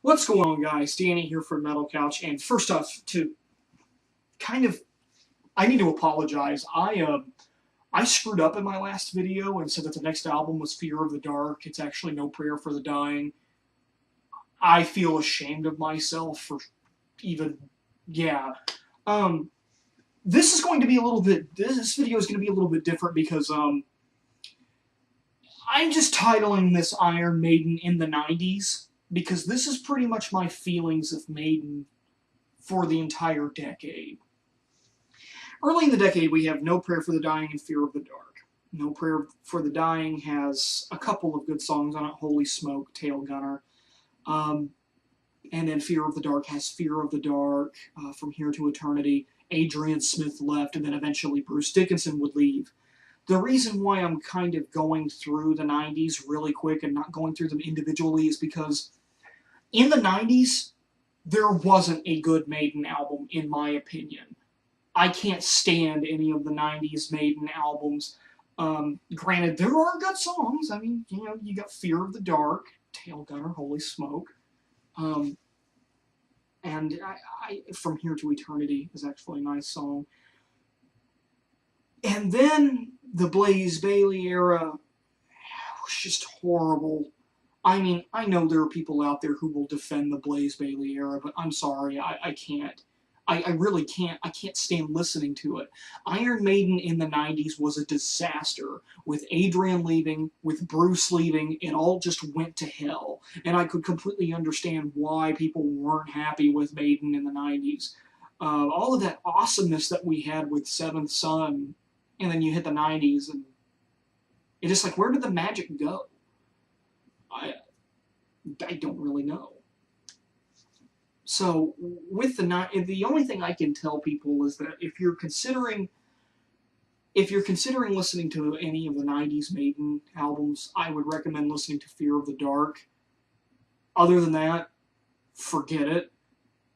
What's going on, guys? Danny here from Metal Couch, and first off, I need to apologize. I screwed up in my last video and said that the next album was Fear of the Dark. It's actually No Prayer for the Dying. I feel ashamed of myself for even, yeah. Um, this is going to be a little bit. This video is going to be a little bit different because I'm just titling this Iron Maiden in the '90s because this is pretty much my feelings of Maiden for the entire decade. Early in the decade, we have No Prayer for the Dying and Fear of the Dark. No Prayer for the Dying has a couple of good songs on it, Holy Smoke, Tail Gunner. And then Fear of the Dark has Fear of the Dark, From Here to Eternity. Adrian Smith left, and then eventually Bruce Dickinson would leave. The reason why I'm kind of going through the 90s really quick and not going through them individually is because in the 90s, there wasn't a good Maiden album, in my opinion. I can't stand any of the 90s Maiden albums. Granted, there are good songs. I mean, you got Fear of the Dark, Tail Gunner, Holy Smoke. And From Here to Eternity is actually a nice song. And then the Blaze Bayley era was just horrible. I mean, I know there are people out there who will defend the Blaze Bayley era, but I'm sorry, I can't. I really can't. I can't stand listening to it. Iron Maiden in the 90s was a disaster. With Adrian leaving, with Bruce leaving, it all just went to hell. And I could completely understand why people weren't happy with Maiden in the 90s. All of that awesomeness that we had with Seventh Son, and then you hit the 90s, and it's just like, where did the magic go? I don't really know. So with the only thing I can tell people is that if you're considering listening to any of the 90s Maiden albums, I would recommend listening to Fear of the Dark. Other than that, forget it.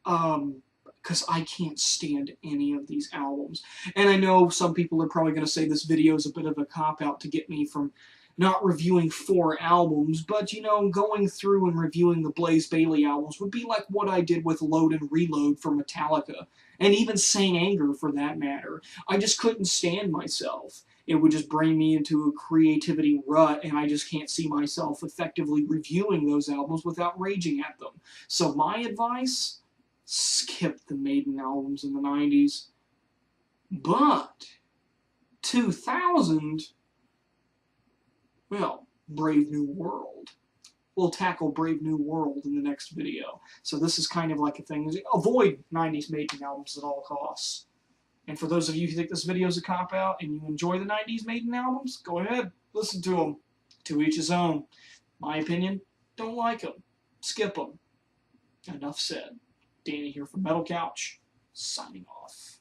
Because I can't stand any of these albums. And I know some people are probably going to say this video is a bit of a cop-out to get me from not reviewing 4 albums, but, going through and reviewing the Blaze Bayley albums would be like what I did with Load and Reload for Metallica, and even Saint Anger for that matter. I just couldn't stand myself. It would just bring me into a creativity rut, and I just can't see myself effectively reviewing those albums without raging at them. So my advice, skip the Maiden albums in the 90s. But 2000, well, Brave New World. We'll tackle Brave New World in the next video. So this is kind of like a thing. Avoid 90s Maiden albums at all costs. And for those of you who think this video is a cop-out and you enjoy the 90s Maiden albums, go ahead, listen to them. To each his own. My opinion, don't like them. Skip them. Enough said. Danny here from Metal Couch, signing off.